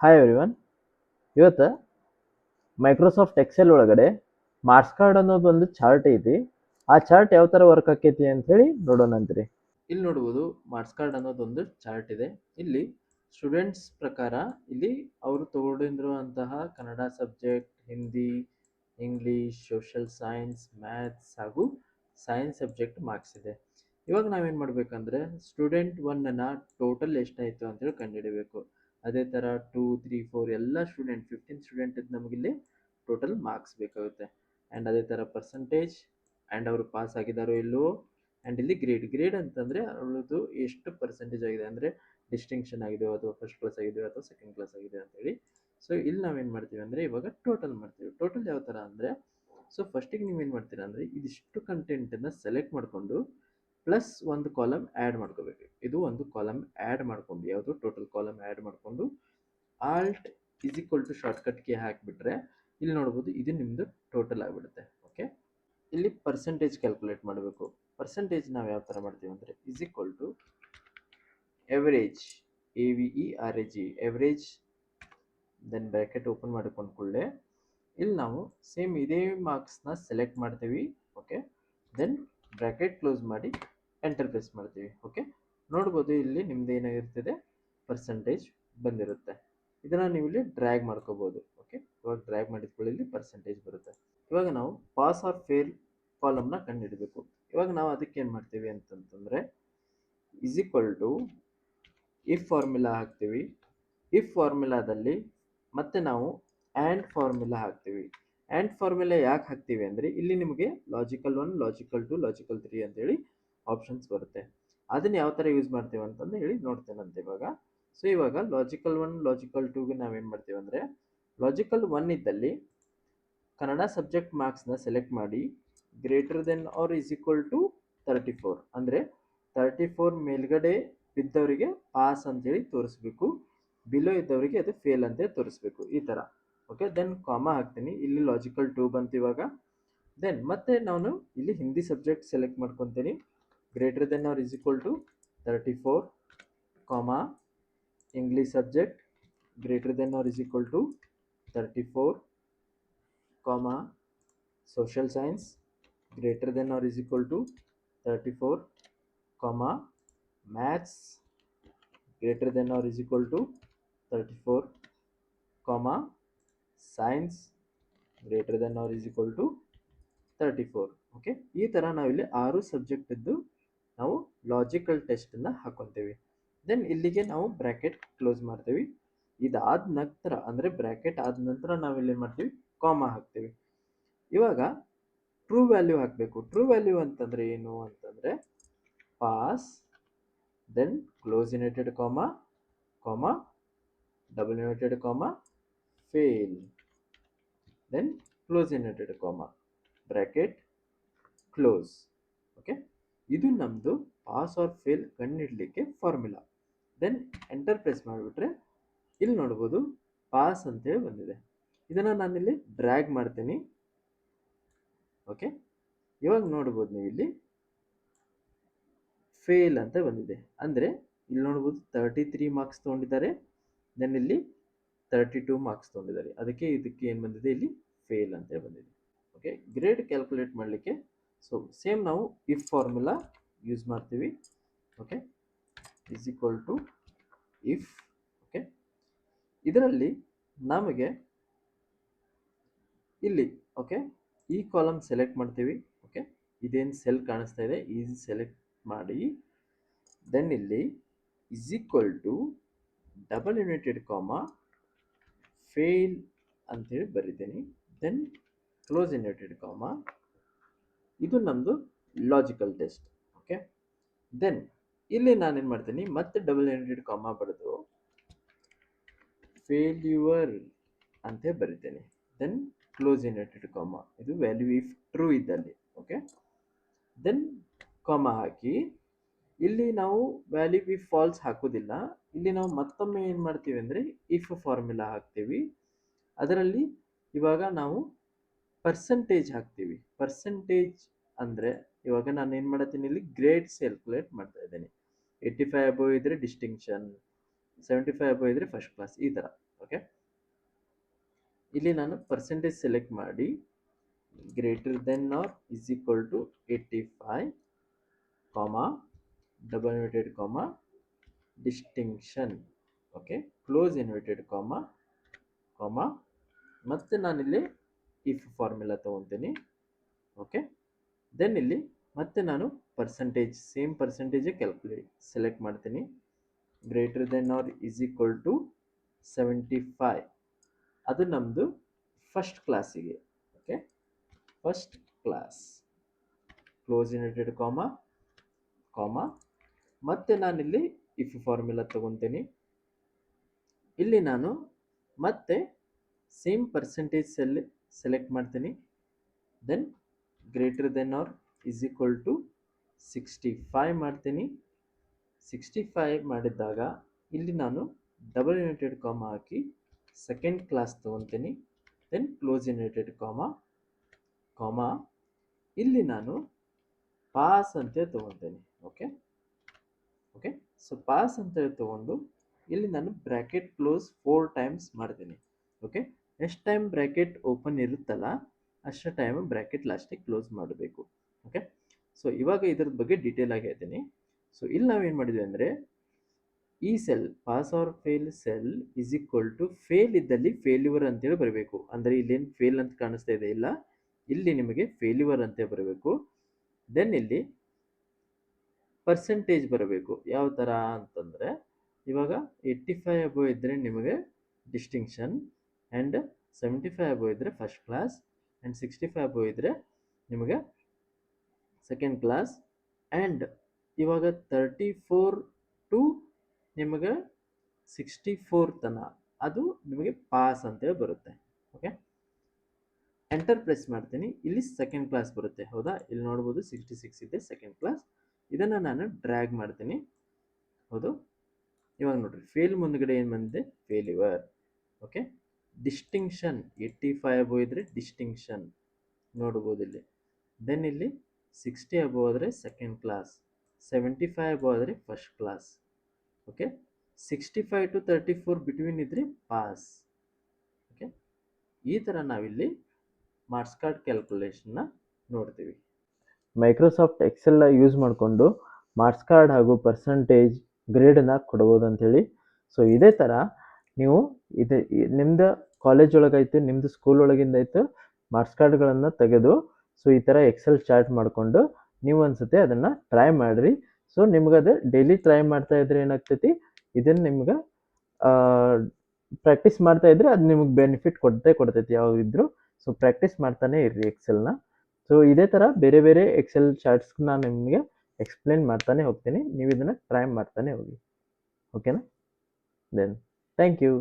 Hi everyone. ಇವತ್ತು Microsoft Excel ಒಳಗಡೆ marks card ಅನ್ನೋದು ಒಂದು ಚಾರ್ಟ್ ಐತಿ. ಆ ಚಾರ್ಟ್ ಯಾವ ಥರ ವರ್ಕ್ ಆಕೈತಿ ಅಂತ ಹೇಳಿ ನೋಡೋಣಂತ್ರಿ. ಇಲ್ಲಿ ನೋಡ್ಬೋದು ಮಾರ್ಕ್ಸ್ ಕಾರ್ಡ್ ಅನ್ನೋದೊಂದು ಚಾರ್ಟ್ ಇದೆ. ಇಲ್ಲಿ ಸ್ಟೂಡೆಂಟ್ಸ್ ಪ್ರಕಾರ ಇಲ್ಲಿ ಅವರು ತಗೊಂಡಿರುವಂತಹ Kannada subject, Hindi, English, social science, maths ಹಾಗೂ ಸೈನ್ಸ್ ಸಬ್ಜೆಕ್ಟ್ ಮಾರ್ಕ್ಸ್ ಇದೆ. ಇವಾಗ ನಾವೇನು ಮಾಡಬೇಕಂದ್ರೆ ಸ್ಟೂಡೆಂಟ್ ಒನ್ನ ಟೋಟಲ್ ಎಷ್ಟಾಯಿತು ಅಂತೇಳಿ ಕಂಡುಹಿಡಬೇಕು. ಅದೇ ಥರ 2, 3, 4 ಎಲ್ಲ ಸ್ಟೂಡೆಂಟ್ 15 ಸ್ಟೂಡೆಂಟ್ ಇದ್ದು ನಮಗಿಲ್ಲಿ ಟೋಟಲ್ ಮಾರ್ಕ್ಸ್ ಬೇಕಾಗುತ್ತೆ. ಆ್ಯಂಡ್ ಅದೇ ಥರ ಪರ್ಸಂಟೇಜ್ ಆ್ಯಂಡ್ ಅವರು ಪಾಸ್ ಆಗಿದ್ದಾರೋ ಇಲ್ಲವೋ. ಆ್ಯಂಡ್ ಇಲ್ಲಿ ಗ್ರೇಡ್ ಅಂತಂದರೆ ಅವ್ರದ್ದು ಎಷ್ಟು ಪರ್ಸೆಂಟೇಜ್ ಆಗಿದೆ, ಅಂದರೆ ಡಿಸ್ಟಿಂಕ್ಷನ್ ಆಗಿದೆಯೋ ಅಥವಾ ಫಸ್ಟ್ ಕ್ಲಾಸ್ ಆಗಿದೆಯೋ ಅಥವಾ ಸೆಕೆಂಡ್ ಕ್ಲಾಸ್ ಆಗಿದೆಯೋ ಅಂತೇಳಿ. ಸೊ ಇಲ್ಲಿ ನಾವೇನು ಮಾಡ್ತೀವಿ ಅಂದರೆ ಇವಾಗ ಟೋಟಲ್ ಮಾಡ್ತೀವಿ. ಟೋಟಲ್ ಯಾವ ಥರ ಅಂದರೆ, ಸೊ ಫಸ್ಟಿಗೆ ನೀವೇನು ಮಾಡ್ತೀರಾ ಅಂದರೆ ಇದಿಷ್ಟು ಕಂಟೆಂಟನ್ನು ಸೆಲೆಕ್ಟ್ ಮಾಡಿಕೊಂಡು ಪ್ಲಸ್ ಒಂದು ಕಾಲಮ್ ಆ್ಯಡ್ ಮಾಡ್ಕೋಬೇಕು. ಇದು ಒಂದು ಕಾಲಮ್ ಆ್ಯಡ್ ಮಾಡ್ಕೊಂಡು, ಯಾವುದು ಟೋಟಲ್ ಕಾಲಮ್ ಆ್ಯಡ್ ಮಾಡಿಕೊಂಡು ಆಲ್ಟ್ = ಶಾರ್ಟ್ಕಟ್ ಕೀ ಹಾಕಿಬಿಟ್ರೆ ಇಲ್ಲಿ ನೋಡ್ಬೋದು ಇದು ನಿಮ್ಮದು ಟೋಟಲ್ ಆಗಿಬಿಡುತ್ತೆ. ಓಕೆ, ಇಲ್ಲಿ ಪರ್ಸೆಂಟೇಜ್ ಕ್ಯಾಲ್ಕುಲೇಟ್ ಮಾಡಬೇಕು. ಪರ್ಸೆಂಟೇಜ್ ನಾವು ಯಾವ ಥರ ಮಾಡ್ತೀವಿ ಅಂದರೆ = average, AVERAG, average, then bracket open ಮಾಡಿಕೊಂಡು ಕೂಡಲೇ ಇಲ್ಲಿ ನಾವು ಸೇಮ್ ಇದೇ ಮಾರ್ಕ್ಸ್ನ ಸೆಲೆಕ್ಟ್ ಮಾಡ್ತೀವಿ. ಓಕೆ, ದೆನ್ ಬ್ರ್ಯಾಕೆಟ್ ಕ್ಲೋಸ್ ಮಾಡಿ ಎಂಟರ್ ಪ್ರೆಸ್ ಮಾಡ್ತೀವಿ. ಓಕೆ, ನೋಡ್ಬೋದು ಇಲ್ಲಿ ನಿಮ್ದು ಏನಾಗಿರ್ತದೆ ಪರ್ಸೆಂಟೇಜ್ ಬಂದಿರುತ್ತೆ. ಇದನ್ನು ನೀವು ಇಲ್ಲಿ ಡ್ರ್ಯಾಗ್ ಮಾಡ್ಕೋಬೋದು. ಓಕೆ, ಇವಾಗ ಡ್ರ್ಯಾಗ್ ಮಾಡಿದ್ಕೊಳ್ಳಿ ಇಲ್ಲಿ ಪರ್ಸೆಂಟೇಜ್ ಬರುತ್ತೆ. ಇವಾಗ ನಾವು ಪಾಸ್ ಆರ್ ಫೇಲ್ ಕಾಲಮ್ನ ಕಂಡುಹಿಡಬೇಕು. ಇವಾಗ ನಾವು ಅದಕ್ಕೆ ಏನು ಮಾಡ್ತೀವಿ ಅಂತಂತಂದರೆ = ಇಫ್ ಫಾರ್ಮುಲಾ ಹಾಕ್ತೀವಿ. ಇಫ್ ಫಾರ್ಮುಲಾದಲ್ಲಿ ಮತ್ತೆ ನಾವು ಆ್ಯಂಡ್ ಫಾರ್ಮುಲಾ ಹಾಕ್ತೀವಿ. ಆ್ಯಂಡ್ ಫಾರ್ಮುಲಾ ಯಾಕೆ ಹಾಕ್ತೀವಿ ಅಂದರೆ ಇಲ್ಲಿ ನಿಮಗೆ ಲಾಜಿಕಲ್ 1, ಲಾಜಿಕಲ್ 2, ಲಾಜಿಕಲ್ 3 ಅಂತೇಳಿ ಆಪ್ಷನ್ಸ್ ಬರುತ್ತೆ. ಅದನ್ನು ಯಾವ ಥರ ಯೂಸ್ ಮಾಡ್ತೀವಿ ಅಂತಂದು ಹೇಳಿ ನೋಡ್ತೇನಂತೆ ಇವಾಗ. ಸೊ ಇವಾಗ ಲಾಜಿಕಲ್ 1, ಲಾಜಿಕಲ್ 2ಗೆ ನಾವೇನು ಮಾಡ್ತೀವಿ ಅಂದರೆ ಲಾಜಿಕಲ್ 1 ಇದ್ದಲ್ಲಿ ಕನ್ನಡ ಸಬ್ಜೆಕ್ಟ್ ಮಾರ್ಕ್ಸ್ನ ಸೆಲೆಕ್ಟ್ ಮಾಡಿ > 34 ಅಂದರೆ 34 ಮೇಲ್ಗಡೆ ಬಿದ್ದವರಿಗೆ ಪಾಸ್ ಅಂತೇಳಿ ತೋರಿಸ್ಬೇಕು, ಬಿಲೋ ಇದ್ದವರಿಗೆ ಅದು ಫೇಲ್ ಅಂತೇಳಿ ತೋರಿಸ್ಬೇಕು, ಈ ಥರ. ಓಕೆ, ದೆನ್ ಕಾಮಾ ಹಾಕ್ತೀನಿ. ಇಲ್ಲಿ ಲಾಜಿಕಲ್ 2 ಬಂತು ಇವಾಗ. ದೆನ್ ಮತ್ತೆ ನಾನು ಇಲ್ಲಿ ಹಿಂದಿ ಸಬ್ಜೆಕ್ಟ್ ಸೆಲೆಕ್ಟ್ ಮಾಡ್ಕೊತೀನಿ. > 34 comma English subject > 34 comma social science > 34 comma maths > 34 comma science > 34. Okay, ಈ ಥರ ನಾವಿಲ್ಲಿ 6 ಸಬ್ಜೆಕ್ಟಿದ್ದು ನಾವು ಲಾಜಿಕಲ್ ಟೆಸ್ಟನ್ನು ಹಾಕ್ಕೊತೀವಿ. ದೆನ್ ಇಲ್ಲಿಗೆ ನಾವು ಬ್ರ್ಯಾಕೆಟ್ ಕ್ಲೋಸ್ ಮಾಡ್ತೀವಿ. ಇದಾದ ನಂತರ ಅಂದರೆ ಬ್ರ್ಯಾಕೆಟ್ ಆದ ನಂತರ ನಾವಿಲ್ಲಿ ಏನು ಮಾಡ್ತೀವಿ, ಕಾಮಾ ಹಾಕ್ತೀವಿ. ಇವಾಗ ಟ್ರೂ ವ್ಯಾಲ್ಯೂ ಹಾಕಬೇಕು. ಟ್ರೂ ವ್ಯಾಲ್ಯೂ ಅಂತಂದರೆ ಏನು ಅಂತಂದರೆ pass, then close inverted comma, comma double inverted comma, fail, then close inverted comma, bracket close. Okay, ಇದು ನಮ್ಮದು ಪಾಸ್ ಆರ್ ಫೇಲ್ ಕಂಡುಹಿಡಲಿಕ್ಕೆ ಫಾರ್ಮುಲಾ. ದೆನ್ ಎಂಟರ್ ಪ್ರೆಸ್ ಮಾಡಿಬಿಟ್ರೆ ಇಲ್ಲಿ ನೋಡ್ಬೋದು ಪಾಸ್ ಅಂತೇಳಿ ಬಂದಿದೆ. ಇದನ್ನು ನಾನಿಲ್ಲಿ ಡ್ರ್ಯಾಗ್ ಮಾಡ್ತೀನಿ. ಓಕೆ, ಇವಾಗ ನೋಡ್ಬೋದು ನೀವು ಇಲ್ಲಿ ಫೇಲ್ ಅಂತ ಬಂದಿದೆ. ಅಂದರೆ ಇಲ್ಲಿ ನೋಡ್ಬೋದು 33 ಮಾರ್ಕ್ಸ್ ತೊಗೊಂಡಿದ್ದಾರೆ, ದೆನ್ ಇಲ್ಲಿ 32 ಮಾರ್ಕ್ಸ್ ತೊಗೊಂಡಿದ್ದಾರೆ. ಇದಕ್ಕೆ ಏನು ಬಂದಿದೆ, ಇಲ್ಲಿ ಫೇಲ್ ಅಂತ ಬಂದಿದೆ. ಓಕೆ, ಗ್ರೇಡ್ ಕ್ಯಾಲ್ಕುಲೇಟ್ ಮಾಡಲಿಕ್ಕೆ ಸೊ ಸೇಮ್ ನಾವು ಇಫ್ ಫಾರ್ಮುಲಾ ಯೂಸ್ ಮಾಡ್ತೀವಿ. Okay, = if. ಓಕೆ, ಇದರಲ್ಲಿ ನಮಗೆ ಇಲ್ಲಿ ಓಕೆ ಈ ಕಾಲಮ್ ಸೆಲೆಕ್ಟ್ ಮಾಡ್ತೀವಿ. ಓಕೆ, ಇದೇನು ಸೆಲ್ ಕಾಣಿಸ್ತಾ ಇದೆ ಈಸಿ ಸೆಲೆಕ್ಟ್ ಮಾಡಿ, ದೆನ್ ಇಲ್ಲಿ = ಡಬಲ್ ಇನ್ವರ್ಟೆಡ್ ಕಾಮಾ ಫೇಲ್ ಅಂತೇಳಿ ಬರೀತೀನಿ. ದೆನ್ ಕ್ಲೋಸ್ ಇನ್ವರ್ಟೆಡ್ ಕಾಮಾ, ಇದು ನಮ್ಮದು ಲಾಜಿಕಲ್ ಟೆಸ್ಟ್. ಓಕೆ, ದೆನ್ ಇಲ್ಲಿ ನಾನೇನು ಮಾಡ್ತೀನಿ, ಮತ್ತೆ ಡಬಲ್ ಇನ್ವರ್ಟೆಡ್ ಕಾಮಾ ಬರೆದು ಫೇಲ್ಯೂರ್ ಅಂತ ಬರಿತೇನೆ. ದೆನ್ ಕ್ಲೋಸ್ ಇನ್ವರ್ಟೆಡ್ ಕಾಮಾ, ಇದು ವ್ಯಾಲ್ಯೂ ಇಫ್ ಟ್ರೂ ಇದ್ದಲ್ಲಿ. ಓಕೆ, ದೆನ್ ಕಾಮಾ ಹಾಕಿ ಇಲ್ಲಿ ನಾವು ವ್ಯಾಲ್ಯೂ ಇಫ್ ಫಾಲ್ಸ್ ಹಾಕೋದಿಲ್ಲ. ಇಲ್ಲಿ ನಾವು ಮತ್ತೊಮ್ಮೆ ಏನು ಮಾಡ್ತೀವಿ ಅಂದರೆ ಇಫ್ ಫಾರ್ಮುಲಾ ಹಾಕ್ತೀವಿ. ಅದರಲ್ಲಿ ಇವಾಗ ನಾವು ಪರ್ಸೆಂಟೇಜ್ ಹಾಕ್ತೀವಿ. ಪರ್ಸೆಂಟೇಜ್ ಅಂದರೆ ಇವಾಗ ನಾನು ಏನು ಮಾಡತ್ತೀನಿ, ಇಲ್ಲಿ ಗ್ರೇಡ್ಸ್ ಕ್ಯಾಲ್ಕುಲೇಟ್ ಮಾಡ್ತಾ ಇದ್ದೀನಿ. 85 ಅಬೋವ್ ಇದ್ದರೆ ಡಿಸ್ಟಿಂಕ್ಷನ್, 75 ಅಬೋವ್ ಇದ್ದರೆ ಫಸ್ಟ್ ಕ್ಲಾಸ್, ಈ ಥರ. ಓಕೆ, ಇಲ್ಲಿ ನಾನು ಪರ್ಸೆಂಟೇಜ್ ಸೆಲೆಕ್ಟ್ ಮಾಡಿ greater than or is equal to 85 comma double inverted comma distinction, okay, close inverted comma comma, ಮತ್ತೆ ನಾನಿಲ್ಲಿ ಇಫ್ ಫಾರ್ಮುಲಾ ತೊಗೊತೀನಿ, ಓಕೆ. ದೆನ್ ಇಲ್ಲಿ ಮತ್ತೆ ನಾನು ಪರ್ಸೆಂಟೇಜ್ ಸೇಮ್ ಪರ್ಸೆಂಟೇಜೇ ಸೆಲೆಕ್ಟ್ ಮಾಡ್ತೀನಿ, greater than or is equal to 75, ಅದು ನಮ್ಮದು ಫಸ್ಟ್ ಕ್ಲಾಸಿಗೆ, okay, first class, close inverted comma comma, ಮತ್ತೆ ನಾನಿಲ್ಲಿ ಇಫ್ ಫಾರ್ಮುಲಾ ತೊಗೊತೀನಿ, ಇಲ್ಲಿ ನಾನು ಮತ್ತೆ ಸೇಮ್ ಪರ್ಸೆಂಟೇಜ್ ಸೆಲೆಕ್ಟ್ ಮಾಡ್ತೀನಿ, then greater than or is equal to 65 ಮಾಡ್ತೀನಿ, 65 ಮಾಡಿದಾಗ ಇಲ್ಲಿ ನಾನು ಡಬಲ್ ಇನ್ವರ್ಟೆಡ್ ಕಾಮಾ ಹಾಕಿ ಸೆಕೆಂಡ್ ಕ್ಲಾಸ್ ತೊಗೊತೀನಿ, then close inverted comma comma, ಇಲ್ಲಿ ನಾನು ಪಾಸ್ ಅಂತೇಳಿ ತೊಗೊತೀನಿ, ಓಕೆ ಓಕೆ. ಸೊ ಪಾಸ್ ಅಂತೇಳಿ ತೊಗೊಂಡು ಇಲ್ಲಿ ನಾನು ಬ್ರ್ಯಾಕೆಟ್ ಕ್ಲೋಸ್ 4 ಟೈಮ್ಸ್ ಮಾಡ್ತೀನಿ, ಓಕೆ. ಎಷ್ಟು ಟೈಮ್ ಬ್ರ್ಯಾಕೆಟ್ ಓಪನ್ ಇರುತ್ತಲ್ಲ ಅಷ್ಟು ಟೈಮ್ ಬ್ರ್ಯಾಕೆಟ್ ಲಾಸ್ಟಿಗೆ ಕ್ಲೋಸ್ ಮಾಡಬೇಕು, ಓಕೆ. ಸೊ ಇವಾಗ ಇದ್ರದ್ದು ಬಗ್ಗೆ ಡೀಟೇಲ್ ಆಗಿ ಹೇಳ್ತೀನಿ. ಸೊ ಇಲ್ಲಿ ನಾವೇನು ಮಾಡಿದ್ವಿ ಅಂದರೆ ಈ cell pass or fail cell is equal to fail ಇದ್ದಲ್ಲಿ ಫೇಲ್ಯೂರ್ ಅಂತೇಳಿ ಬರಬೇಕು, ಅಂದರೆ ಇಲ್ಲೇನು ಫೇಲ್ ಅಂತ ಕಾಣಿಸ್ತಾ ಇದೆ ಇಲ್ಲ, ಇಲ್ಲಿ ನಿಮಗೆ ಫೇಲ್ಯೂರ್ ಅಂತೇ ಬರಬೇಕು. ದೆನ್ ಇಲ್ಲಿ ಪರ್ಸೆಂಟೇಜ್ ಬರಬೇಕು, ಯಾವ ಥರ ಅಂತಂದರೆ ಇವಾಗ 85 ಅಬೋ ಇದ್ದರೆ ನಿಮಗೆ ಡಿಸ್ಟಿಂಕ್ಷನ್, ಆ್ಯಂಡ್ 75 ಅಬೋ ಇದ್ದರೆ ಫಸ್ಟ್ ಕ್ಲಾಸ್, ಆ್ಯಂಡ್ 65 ಅಬೋ ಇದ್ದರೆ ನಿಮಗೆ ಸೆಕೆಂಡ್ ಕ್ಲಾಸ್, ಆ್ಯಂಡ್ ಇವಾಗ 34 ಟು ನಿಮಗೆ 64 ತನ ಅದು ನಿಮಗೆ ಪಾಸ್ ಅಂತೇಳಿ ಬರುತ್ತೆ, ಓಕೆ. ಎಂಟರ್ ಪ್ರೆಸ್ ಮಾಡ್ತೀನಿ, ಇಲ್ಲಿ ಸೆಕೆಂಡ್ ಕ್ಲಾಸ್ ಬರುತ್ತೆ, ಹೌದಾ, ಇಲ್ಲಿ ನೋಡ್ಬೋದು 66 ಇದೆ ಸೆಕೆಂಡ್ ಕ್ಲಾಸ್. ಇದನ್ನು ನಾನು ಡ್ರ್ಯಾಗ್ ಮಾಡ್ತೀನಿ, ಹೌದು. ಇವಾಗ ನೋಡ್ರಿ ಫೇಲ್ ಮುಂದ್ಗಡೆ ಏನು ಬಂದಿದೆ, ಫೇಲ್ಯೂರ್, ಓಕೆ. ಡಿಸ್ಟಿಂಕ್ಷನ್ 85 ಅಬೋ ಇದ್ರೆ ಡಿಸ್ಟಿಂಕ್ಷನ್ ನೋಡ್ಬೋದು ಇಲ್ಲಿ. ದೆನ್ ಇಲ್ಲಿ 60 ಅಬೋ ಆದರೆ ಸೆಕೆಂಡ್ ಕ್ಲಾಸ್, 75 ಅಬೋ ಆದರೆ first class, okay. 65 to 34 between ಇದ್ರೆ ಪಾಸ್, ಓಕೆ. ಈ ಥರ ನಾವಿಲ್ಲಿ ಮಾರ್ಕ್ಸ್ ಕಾರ್ಡ್ ಕ್ಯಾಲ್ಕುಲೇಷನ್ನ ನೋಡ್ತೀವಿ. ಮೈಕ್ರೋಸಾಫ್ಟ್ ಎಕ್ಸೆಲ್ನ ಯೂಸ್ ಮಾಡಿಕೊಂಡು ಮಾರ್ಕ್ಸ್ ಕಾರ್ಡ್ ಹಾಗೂ ಪರ್ಸಂಟೇಜ್ ಗ್ರೇಡನ್ನು ಕೊಡ್ಬೋದು ಅಂಥೇಳಿ. ಸೊ ಇದೇ ಥರ ನೀವು ನಿಮ್ಮದು ಕಾಲೇಜ್ ಒಳಗೈತೆ, ನಿಮ್ಮದು ಸ್ಕೂಲ್ ಒಳಗಿಂದ ಆಯಿತು ಮಾರ್ಕ್ಸ್ ಕಾರ್ಡ್ಗಳನ್ನು ತೆಗೆದು ಸೊ ಈ ಥರ ಎಕ್ಸೆಲ್ ಚಾರ್ಟ್ ಮಾಡಿಕೊಂಡು ನೀವು ಅನ್ಸುತ್ತೆ ಅದನ್ನು ಟ್ರೈ ಮಾಡಿರಿ. ಸೊ ನಿಮ್ಗೆ ಅದು ಡೈಲಿ ಟ್ರೈ ಮಾಡ್ತಾ ಇದ್ರೆ ಏನಾಗ್ತೈತಿ, ಇದನ್ನು ನಿಮ್ಗೆ ಪ್ರಾಕ್ಟೀಸ್ ಮಾಡ್ತಾ ಇದ್ರೆ ಅದು ನಿಮಗೆ ಬೆನಿಫಿಟ್ ಕೊಡ್ತೈತಿ ಯಾವುದಿದ್ರು. ಸೊ ಪ್ರಾಕ್ಟೀಸ್ ಮಾಡ್ತಾನೆ ಇರ್ರಿ ಎಕ್ಸೆಲ್ನ. ಸೊ ಇದೇ ಥರ ಬೇರೆ ಬೇರೆ ಎಕ್ಸೆಲ್ ಚಾರ್ಟ್ಸ್ನ ನಾನು ನಿಮಗೆ ಎಕ್ಸ್ಪ್ಲೇನ್ ಮಾಡ್ತಾನೆ ಹೋಗ್ತೀನಿ, ನೀವು ಇದನ್ನು ಟ್ರೈ ಮಾಡ್ತಾನೆ ಹೋಗಿ, ಓಕೆನಾ. Then thank you.